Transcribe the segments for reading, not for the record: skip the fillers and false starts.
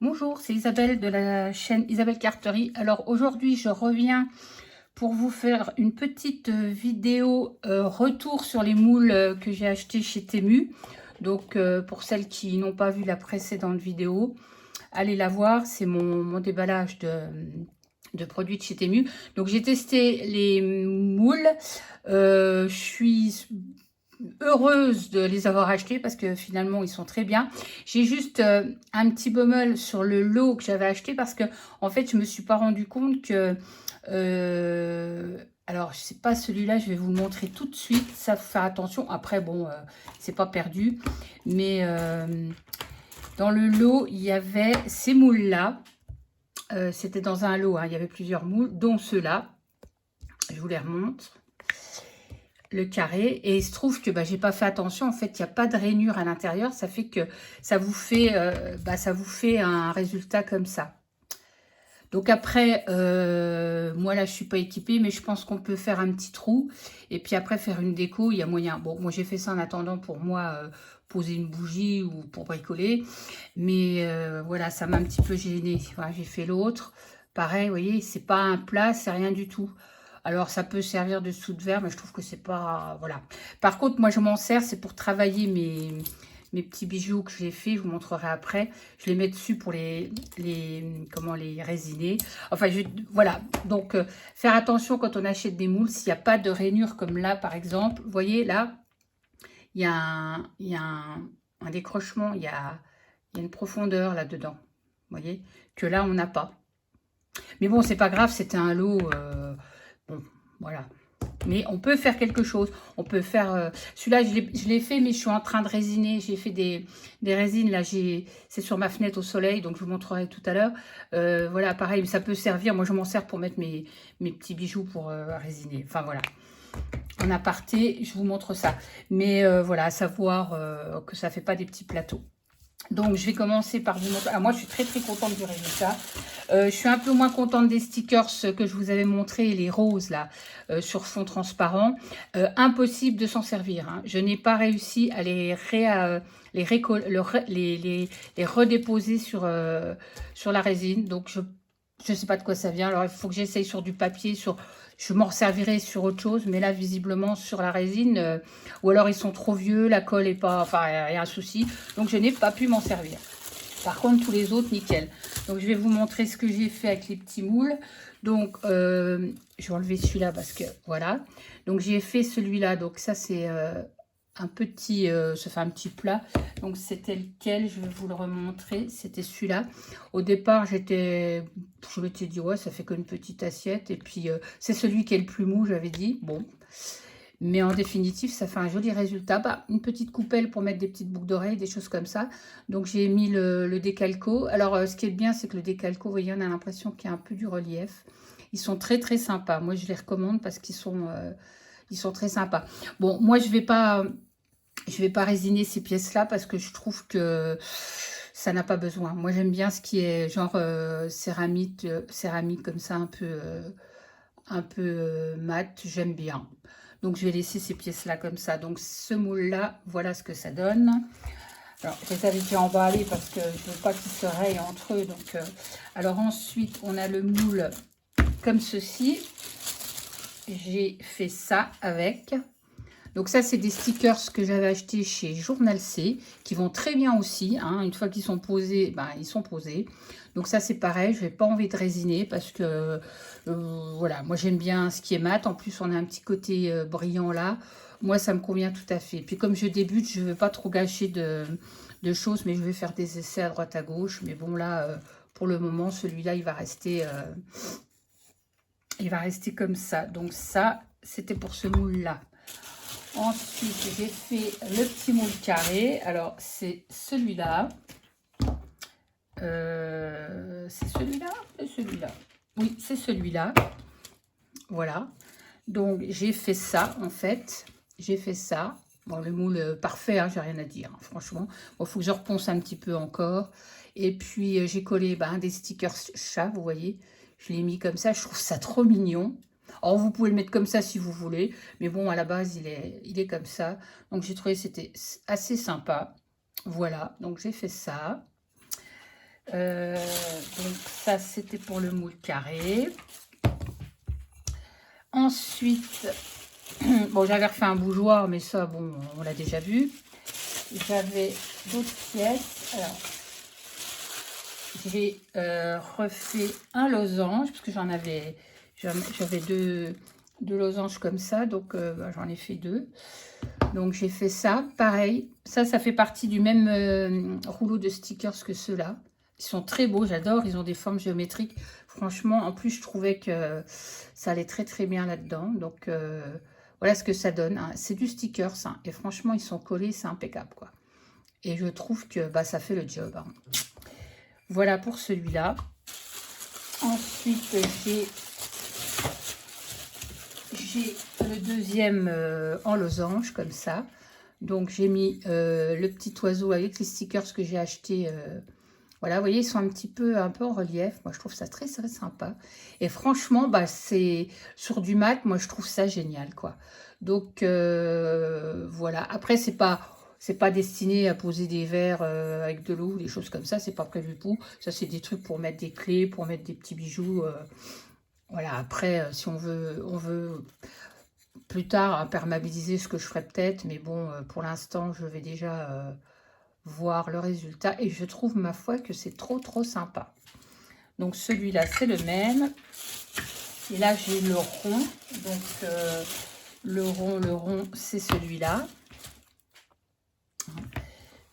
Bonjour, c'est Isabelle de la chaîne Isabelle Carterie. Alors aujourd'hui, je reviens pour vous faire une petite vidéo retour sur les moules que j'ai achetés chez Temu. Donc pour celles qui n'ont pas vu la précédente vidéo, allez la voir, c'est mon déballage de produits de chez Temu. Donc j'ai testé les moules, je suis heureuse de les avoir achetés parce que finalement ils sont très bien. J'ai juste un petit bémol sur le lot que j'avais acheté parce que en fait je me suis pas rendu compte que alors je sais pas, celui-là je vais vous le montrer tout de suite, ça faut faire attention. Après bon, c'est pas perdu, mais dans le lot il y avait ces moules là. C'était dans un lot, hein, il y avait plusieurs moules dont ceux-là, je vous les remonte, le carré, et il se trouve que j'ai pas fait attention, en fait il n'y a pas de rainure à l'intérieur, ça fait que ça vous fait un résultat comme ça. Donc après moi là je suis pas équipée, mais je pense qu'on peut faire un petit trou et puis après faire une déco, il y a moyen. Bon, moi j'ai fait ça en attendant pour moi poser une bougie ou pour bricoler, mais voilà, ça m'a un petit peu gênée. Voilà, j'ai fait l'autre pareil, vous voyez, c'est pas un plat, c'est rien du tout. Alors ça peut servir de sous de verre, mais je trouve que c'est pas, voilà. Par contre moi je m'en sers, c'est pour travailler mes petits bijoux que j'ai fait, je vous montrerai après. Je les mets dessus pour les résiner. Enfin, voilà. Donc, faire attention quand on achète des moules, s'il n'y a pas de rainure comme là, par exemple. Vous voyez, là, il y a un décrochement, il y a une profondeur là-dedans. Vous voyez, que là, on n'a pas. Mais bon, c'est pas grave, c'était un lot. Bon, voilà. Mais on peut faire quelque chose. On peut faire... celui-là, je l'ai fait, mais je suis en train de résiner. J'ai fait des résines. Là, c'est sur ma fenêtre au soleil, donc je vous montrerai tout à l'heure. Voilà, pareil, ça peut servir. Moi, je m'en sers pour mettre mes petits bijoux pour résiner. Enfin, voilà. En aparté, je vous montre ça. Mais voilà, à savoir que ça ne fait pas des petits plateaux. Donc, je vais commencer par vous montrer. Ah, moi, je suis très, très contente du résultat. Je suis un peu moins contente des stickers que je vous avais montré, les roses, là, sur fond transparent. Impossible de s'en servir. Hein. Je n'ai pas réussi à les redéposer sur la résine. Donc, je ne sais pas de quoi ça vient. Alors, il faut que j'essaye sur du papier, je m'en servirai sur autre chose, mais là, visiblement, sur la résine, ou alors ils sont trop vieux, la colle est pas... Enfin, il y a un souci. Donc, je n'ai pas pu m'en servir. Par contre, tous les autres, nickel. Donc, je vais vous montrer ce que j'ai fait avec les petits moules. Donc, je vais enlever celui-là parce que, voilà. Donc, j'ai fait celui-là. Donc, ça, c'est un petit... ça fait un petit plat. Donc, c'était lequel? Je vais vous le remontrer. C'était celui-là. Au départ, je m'étais dit, ouais, ça fait qu'une petite assiette. Et puis, c'est celui qui est le plus mou, j'avais dit. Bon. Mais en définitive, ça fait un joli résultat. Une petite coupelle pour mettre des petites boucles d'oreilles, des choses comme ça. Donc, j'ai mis le décalco. Alors, ce qui est bien, c'est que le décalco, vous voyez, on a l'impression qu'il y a un peu du relief. Ils sont très, très sympas. Moi, je les recommande parce qu'ils sont très sympas. Bon, moi, je vais pas résiner ces pièces-là parce que je trouve que ça n'a pas besoin. Moi, j'aime bien ce qui est genre céramique comme ça, un peu mat. J'aime bien. Donc, je vais laisser ces pièces-là comme ça. Donc, ce moule-là, voilà ce que ça donne. Alors, je les avais déjà emballés parce que je ne veux pas qu'ils se rayent entre eux. Donc, alors, ensuite, on a le moule comme ceci. J'ai fait ça avec. Donc, ça, c'est des stickers que j'avais achetés chez Journal C, qui vont très bien aussi. Hein. Une fois qu'ils sont posés, ils sont posés. Donc, ça, c'est pareil. Je n'ai pas envie de résiner parce que, voilà, moi, j'aime bien ce qui est mat. En plus, on a un petit côté brillant là. Moi, ça me convient tout à fait. Puis, comme je débute, je ne veux pas trop gâcher de choses, mais je vais faire des essais à droite à gauche. Mais bon, là, pour le moment, celui-là, il va rester comme ça. Donc, ça, c'était pour ce moule-là. Ensuite, j'ai fait le petit moule carré. Alors, c'est celui-là. C'est celui-là? C'est celui-là. Oui, c'est celui-là. Voilà. Donc, j'ai fait ça, en fait. J'ai fait ça. Bon, le moule parfait, hein, j'ai rien à dire, hein, franchement. Bon, faut que je reponce un petit peu encore. Et puis, j'ai collé des stickers chat, vous voyez. Je l'ai mis comme ça. Je trouve ça trop mignon. Alors, vous pouvez le mettre comme ça si vous voulez. Mais bon, à la base, il est comme ça. Donc, j'ai trouvé que c'était assez sympa. Voilà. Donc, j'ai fait ça. Donc ça, c'était pour le moule carré. Ensuite, bon, j'avais refait un bougeoir, mais ça, bon, on l'a déjà vu. J'avais d'autres pièces. Alors, j'ai refait un losange, parce que j'avais deux losanges comme ça, donc bah, j'en ai fait 2. Donc j'ai fait ça, pareil. Ça fait partie du même rouleau de stickers que ceux-là. Ils sont très beaux, j'adore. Ils ont des formes géométriques. Franchement, en plus, je trouvais que ça allait très très bien là-dedans. Donc voilà ce que ça donne, hein. C'est du stickers, hein. Et franchement, ils sont collés, c'est impeccable, quoi. Et je trouve que bah, ça fait le job, hein. Voilà pour celui-là. Ensuite, j'ai le deuxième en losange, comme ça. Donc, j'ai mis le petit oiseau avec les stickers que j'ai acheté. Voilà, vous voyez, ils sont un peu en relief. Moi, je trouve ça très, très sympa. Et franchement, bah, c'est sur du mat, moi, je trouve ça génial, quoi. Donc, voilà. Après, c'est pas destiné à poser des verres avec de l'eau, des choses comme ça. C'est pas prévu pour. Ça, c'est des trucs pour mettre des clés, pour mettre des petits bijoux. Voilà, après, si on veut plus tard imperméabiliser, ce que je ferai peut-être. Mais bon, pour l'instant, je vais déjà voir le résultat. Et je trouve, ma foi, que c'est trop, trop sympa. Donc, celui-là, c'est le même. Et là, j'ai le rond. Donc, le rond, c'est celui-là.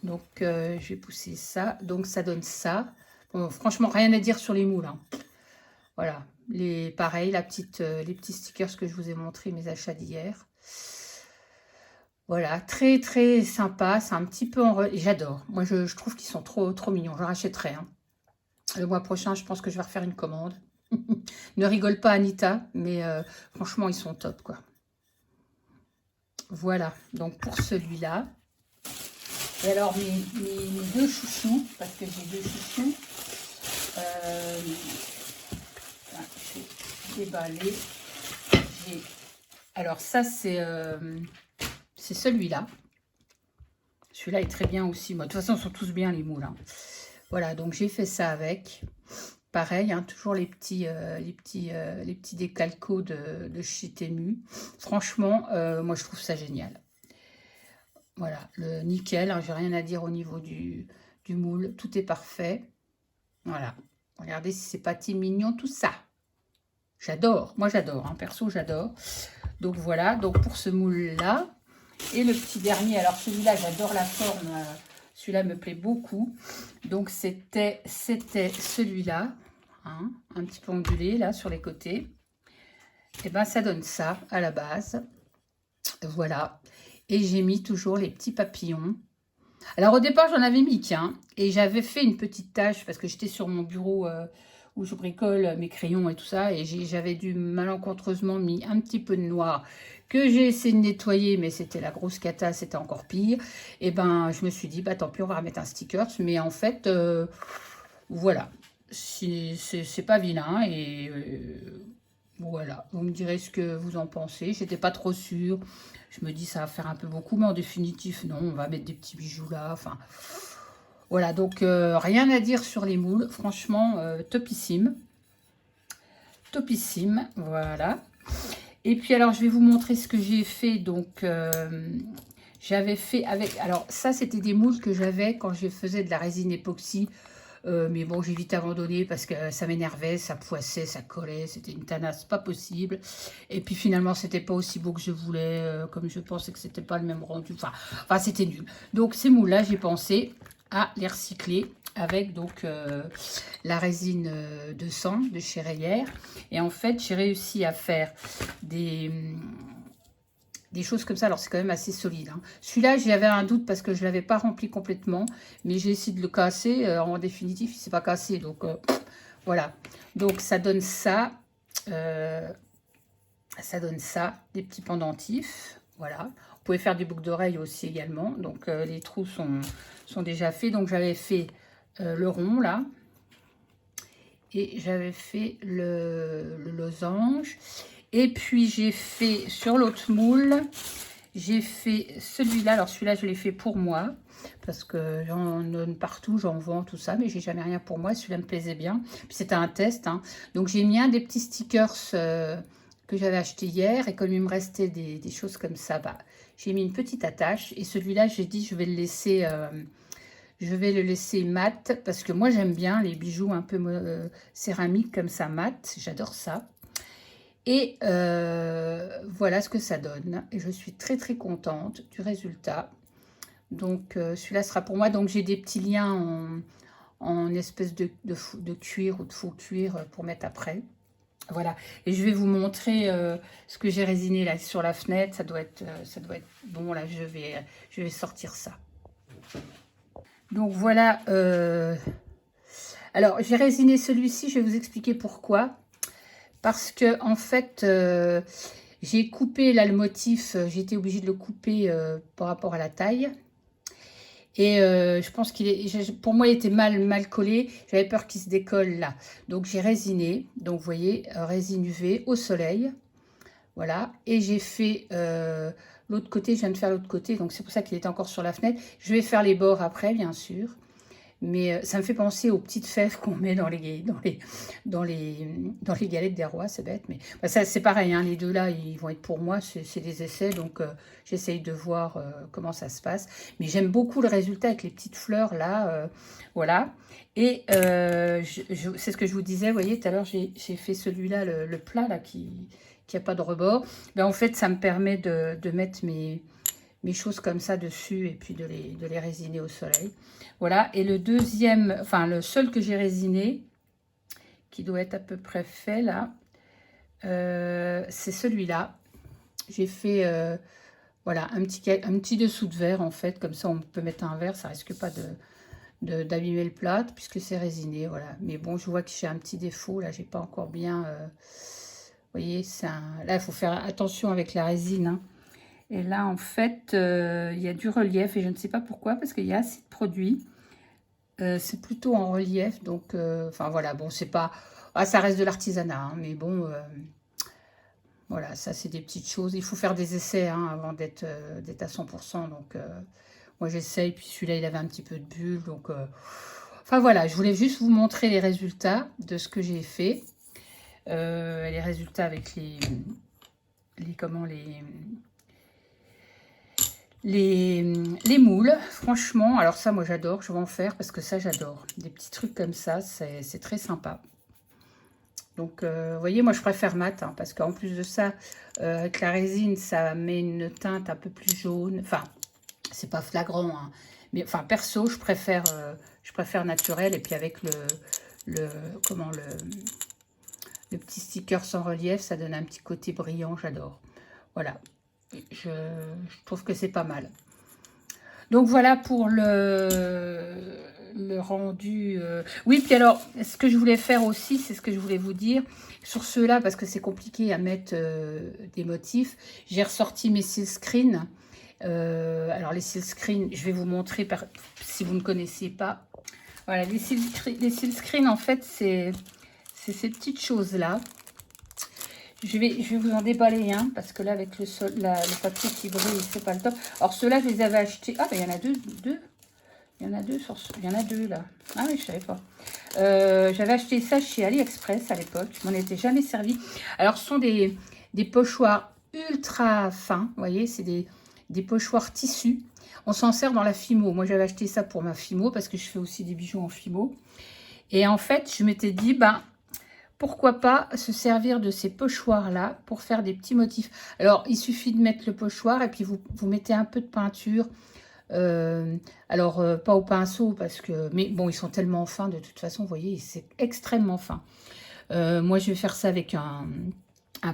Donc, je vais pousser ça. Donc, ça donne ça. Bon, franchement, rien à dire sur les moules, hein. Voilà. Pareil, les petits stickers que je vous ai montré, mes achats d'hier. Voilà, très très sympa. C'est un petit peu j'adore. Moi, je trouve qu'ils sont trop, trop mignons. J'en rachèterai, hein. Le mois prochain, je pense que je vais refaire une commande. Ne rigole pas, Anita, mais franchement, ils sont top, quoi. Voilà, donc pour celui-là. Et alors, mes 2 chouchous, parce que j'ai 2 chouchous, je vais déballer. Alors, ça, c'est celui-là. Celui-là est très bien aussi. Moi, de toute façon, ils sont tous bien, les moules, hein. Voilà, donc j'ai fait ça avec. Pareil, hein, toujours les petits décalcos de chez Temu. Franchement, moi, je trouve ça génial. Voilà, le nickel, hein, j'ai rien à dire au niveau du moule. Tout est parfait. Voilà. Regardez si c'est pas mignon, tout ça. J'adore. Moi, j'adore. Hein, perso, j'adore. Donc, voilà. Donc, pour ce moule-là. Et le petit dernier. Alors, celui-là, j'adore la forme. Celui-là me plaît beaucoup. Donc, c'était celui-là. Hein, un petit peu ondulé, là, sur les côtés. Et ben, ça donne ça, à la base. Voilà. Et j'ai mis toujours les petits papillons. Alors, au départ, j'en avais mis qu'un. Et j'avais fait une petite tâche parce que j'étais sur mon bureau où je bricole mes crayons et tout ça. Et j'avais dû malencontreusement mis un petit peu de noir que j'ai essayé de nettoyer. Mais c'était la grosse cata, c'était encore pire. Et ben, je me suis dit, bah tant pis, on va remettre un sticker. Mais en fait, voilà. C'est pas vilain. Et voilà. Vous me direz ce que vous en pensez. J'étais pas trop sûre. Je me dis, ça va faire un peu beaucoup, mais en définitive, non, on va mettre des petits bijoux là. Enfin, voilà, donc rien à dire sur les moules. Franchement, topissime. Topissime, voilà. Et puis, alors, je vais vous montrer ce que j'ai fait. Donc, j'avais fait avec... Alors, ça, c'était des moules que j'avais quand je faisais de la résine époxy. Mais bon, j'ai vite abandonné parce que ça m'énervait, ça poissait, ça collait, c'était une tanasse pas possible. Et puis finalement, c'était pas aussi beau que je voulais, comme je pensais que c'était pas le même rendu. Enfin c'était nul. Donc ces moules-là, j'ai pensé à les recycler avec donc la résine de sang de chez Rayer. Et en fait, j'ai réussi à faire des choses comme ça. Alors, c'est quand même assez solide, hein. Celui-là, j'avais un doute parce que je ne l'avais pas rempli complètement. Mais j'ai essayé de le casser. En définitive, il ne s'est pas cassé. Donc, voilà. Donc, ça donne ça. Ça donne ça. Des petits pendentifs. Voilà. Vous pouvez faire des boucles d'oreilles aussi également. Donc, les trous sont déjà faits. Donc, j'avais fait le rond, là. Et j'avais fait le losange. Et puis, j'ai fait sur l'autre moule... j'ai fait celui-là. Alors celui-là, je l'ai fait pour moi. Parce que j'en donne partout, j'en vends, tout ça. Mais j'ai jamais rien pour moi. Celui-là me plaisait bien. Puis c'était un test. Hein. Donc j'ai mis un des petits stickers que j'avais acheté hier. Et comme il me restait des choses comme ça, bah, j'ai mis une petite attache. Et celui-là, j'ai dit, je vais le laisser... je vais le laisser mat. Parce que moi, j'aime bien les bijoux un peu céramiques comme ça, mat. J'adore ça. Et voilà ce que ça donne. Et je suis très très contente du résultat. Donc celui-là sera pour moi. Donc j'ai des petits liens en espèce de cuir ou de faux cuir pour mettre après. Voilà. Et je vais vous montrer ce que j'ai résiné là sur la fenêtre. Ça doit être bon. Là, je vais sortir ça. Donc voilà. Alors j'ai résiné celui-ci. Je vais vous expliquer pourquoi. Parce que en fait, j'ai coupé là le motif, j'ai été obligée de le couper par rapport à la taille. Et je pense pour moi, il était mal collé. J'avais peur qu'il se décolle là. Donc j'ai résiné. Donc vous voyez, résine UV au soleil. Voilà. Et j'ai fait l'autre côté, je viens de faire l'autre côté. Donc c'est pour ça qu'il est encore sur la fenêtre. Je vais faire les bords après, bien sûr. Mais ça me fait penser aux petites fèves qu'on met dans les galettes des rois, c'est bête. Mais bah, ça, c'est pareil, hein, les deux là, ils vont être pour moi, c'est des essais, donc j'essaye de voir comment ça se passe. Mais j'aime beaucoup le résultat avec les petites fleurs là, voilà. Et c'est ce que je vous disais, vous voyez, tout à l'heure, j'ai fait celui-là, le plat là, qui n'a pas de rebord. Ben, en fait, ça me permet de mettre mes choses comme ça dessus et puis de les résiner au soleil. Voilà, et le deuxième, enfin le seul que j'ai résiné, qui doit être à peu près fait là, c'est celui-là. J'ai fait, voilà, un petit dessous de verre en fait, comme ça on peut mettre un verre, ça risque pas d'abîmer le plat, puisque c'est résiné, voilà. Mais bon, je vois que j'ai un petit défaut, là, j'ai pas encore bien, vous voyez, là, il faut faire attention avec la résine, hein. Et là, en fait, il y a du relief et je ne sais pas pourquoi, parce qu'il y a assez de produits. C'est plutôt en relief, donc, enfin voilà, bon, c'est pas... Ah, ça reste de l'artisanat, hein, mais bon, voilà, ça, c'est des petites choses. Il faut faire des essais hein, avant d'être à 100%, donc moi, j'essaye, puis celui-là, il avait un petit peu de bulle, donc... Enfin voilà, je voulais juste vous montrer les résultats de ce que j'ai fait. Les résultats avec les moules, franchement, alors ça, moi, j'adore, je vais en faire parce que ça, j'adore. Des petits trucs comme ça, c'est très sympa. Donc, vous voyez, moi, je préfère mat, hein, parce qu'en plus de ça, avec la résine, ça met une teinte un peu plus jaune. Enfin, c'est pas flagrant, hein, mais enfin, perso, je préfère naturel. Et puis avec le petit sticker sans relief, ça donne un petit côté brillant, j'adore. Voilà. Je trouve que c'est pas mal. Donc voilà pour le rendu. Oui, puis alors, ce que je voulais faire aussi, c'est ce que je voulais vous dire. Sur ceux-là, parce que c'est compliqué à mettre des motifs, j'ai ressorti mes silkscreen. Alors les silkscreen, je vais vous montrer si vous ne connaissez pas. Voilà, les silkscreen, en fait, c'est ces petites choses-là. Je vais vous en déballer un, parce que là, avec le papier qui brille, c'est pas le top. Alors, ceux-là, je les avais achetés. Ah, ben, il y en a deux. Il y en a deux, il y en a deux, là. Ah oui, je savais pas. J'avais acheté ça chez AliExpress, à l'époque. Je m'en étais jamais servi. Alors, ce sont des pochoirs ultra fins. Vous voyez, c'est des pochoirs tissus. On s'en sert dans la Fimo. Moi, j'avais acheté ça pour ma Fimo, parce que je fais aussi des bijoux en Fimo. Et en fait, je m'étais dit, ben... pourquoi pas se servir de ces pochoirs-là pour faire des petits motifs. Alors, il suffit de mettre le pochoir et puis vous mettez un peu de peinture. Alors, pas au pinceau, parce que... mais bon, ils sont tellement fins, de toute façon, vous voyez, c'est extrêmement fin. Moi, je vais faire ça avec un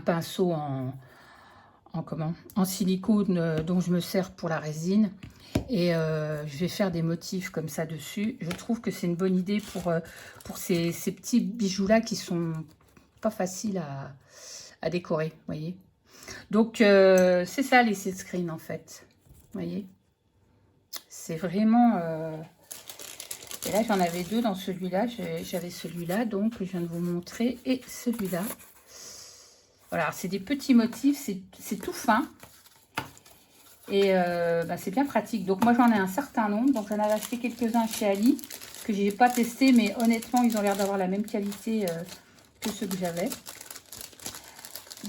pinceau en silicone dont je me sers pour la résine. Et je vais faire des motifs comme ça dessus. Je trouve que c'est une bonne idée pour ces petits bijoux-là qui sont pas faciles à décorer, vous voyez. Donc, c'est ça les silkscreen en fait, vous voyez. C'est vraiment... Et là, j'en avais deux dans celui-là. J'avais celui-là, donc, que je viens de vous montrer, et celui-là. Voilà, c'est des petits motifs, c'est tout fin. Et c'est bien pratique. Donc moi, j'en ai un certain nombre. Donc j'en avais acheté quelques-uns chez Ali, que je n'ai pas testé. Mais honnêtement, ils ont l'air d'avoir la même qualité que ceux que j'avais.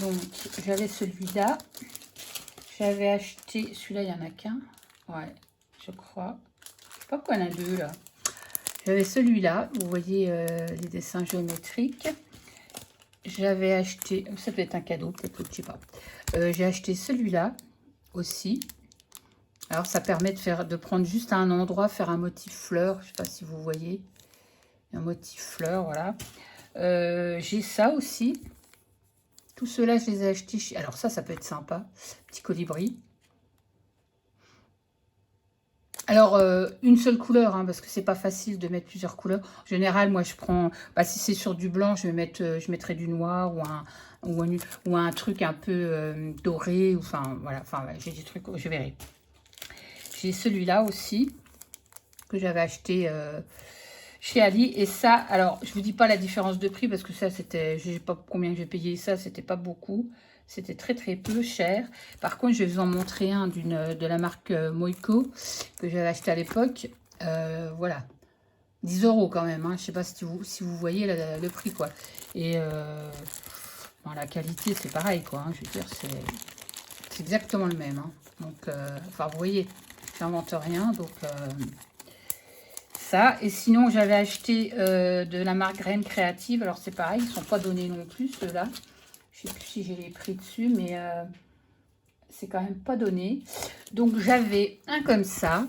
Donc j'avais celui-là. J'avais acheté... Celui-là, il n'y en a qu'un. Ouais, je crois. Je sais pas pourquoi il y en a deux, là. J'avais celui-là. Vous voyez les dessins géométriques. J'avais acheté... Ça peut être un cadeau, peut-être, je sais pas. J'ai acheté celui-là aussi. Alors, ça permet de prendre juste à un endroit, faire un motif fleur. Je sais pas si vous voyez. Un motif fleur, voilà. J'ai ça aussi. Tout cela, je les ai achetés chez... Alors ça peut être sympa. Petit colibri. Alors, une seule couleur, hein, parce que c'est pas facile de mettre plusieurs couleurs. En général, moi, je prends... si c'est sur du blanc, je mettrai du noir ou un truc un peu doré. Enfin, voilà. Enfin, ouais, j'ai des trucs... Je verrai. J'ai celui-là aussi, que j'avais acheté chez Ali. Et ça, alors, je vous dis pas la différence de prix, parce que ça, c'était... Je sais pas combien j'ai payé ça, c'était pas beaucoup. C'était très très peu cher. Par contre, je vais vous en montrer un de la marque Moiko que j'avais acheté à l'époque. Voilà. 10 € quand même. Hein. Je sais pas si vous voyez le prix, quoi. Et la qualité, c'est pareil, quoi. Hein. Je veux dire, c'est exactement le même. Hein. Donc, enfin, vous voyez, j'invente rien. Donc, ça. Et sinon, j'avais acheté de la marque Graine Créative. Alors, c'est pareil, ils ne sont pas donnés non plus, ceux-là. Je ne sais plus si j'ai les prix dessus, mais c'est quand même pas donné. Donc, j'avais un comme ça.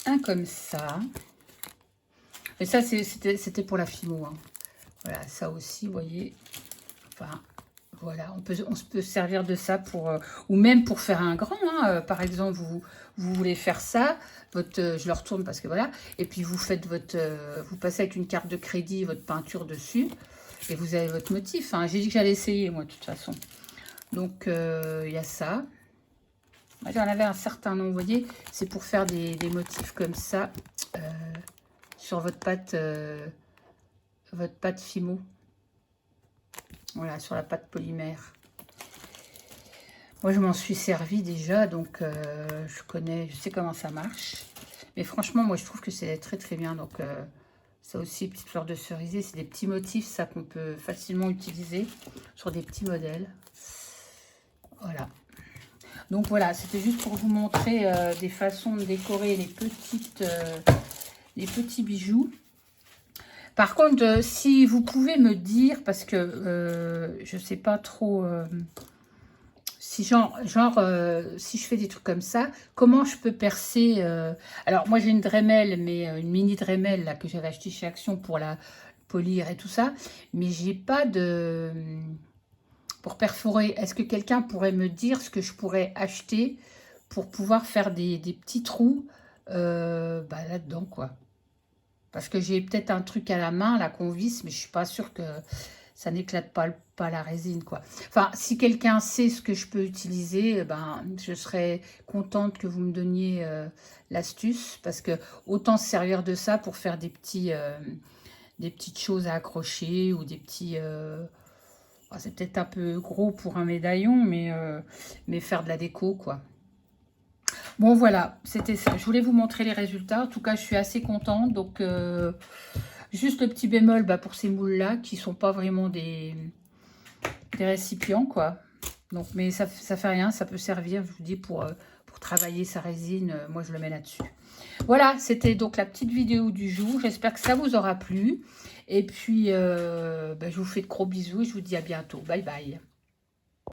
Un comme ça. Et ça, c'était pour la Fimo. Hein. Voilà, ça aussi, vous voyez. Enfin, voilà, on peut servir de ça pour... ou même pour faire un grand. Hein. Par exemple, vous voulez faire ça. Je le retourne parce que voilà. Et puis, vous faites vous passez avec une carte de crédit votre peinture dessus. Et vous avez votre motif. Hein. J'ai dit que j'allais essayer, moi, de toute façon. Donc, il y a ça. J'en avais un certain nombre, vous voyez. C'est pour faire des motifs comme ça sur votre pâte Fimo. Voilà, sur la pâte polymère. Moi, je m'en suis servi déjà, donc je sais comment ça marche. Mais franchement, moi, je trouve que c'est très, très bien. Donc, ça aussi, petite fleur de cerisier, c'est des petits motifs, ça, qu'on peut facilement utiliser sur des petits modèles. Voilà. Donc voilà, c'était juste pour vous montrer des façons de décorer les petits bijoux. Par contre, si vous pouvez me dire, parce que je sais pas trop... si si je fais des trucs comme ça, comment je peux percer alors moi j'ai une Dremel, mais une mini Dremel là, que j'avais acheté chez Action pour la polir et tout ça, mais j'ai pas de... pour perforer. Est-ce que quelqu'un pourrait me dire ce que je pourrais acheter pour pouvoir faire des petits trous là-dedans, quoi? Parce que j'ai peut-être un truc à la main, là, qu'on visse, mais je suis pas sûre que ça n'éclate pas la résine, quoi. Enfin, si quelqu'un sait ce que je peux utiliser, je serais contente que vous me donniez l'astuce, parce que autant se servir de ça pour faire des petites choses à accrocher ou des petits... c'est peut-être un peu gros pour un médaillon, mais faire de la déco, quoi. Bon, voilà, c'était ça. Je voulais vous montrer les résultats. En tout cas, je suis assez contente. Donc, juste le petit bémol pour ces moules-là, qui ne sont pas vraiment des récipients, quoi. Donc, mais ça fait rien, ça peut servir, je vous dis, pour travailler sa résine. Moi, je le mets là-dessus. Voilà, c'était donc la petite vidéo du jour. J'espère que ça vous aura plu. Et puis, je vous fais de gros bisous et je vous dis à bientôt. Bye bye.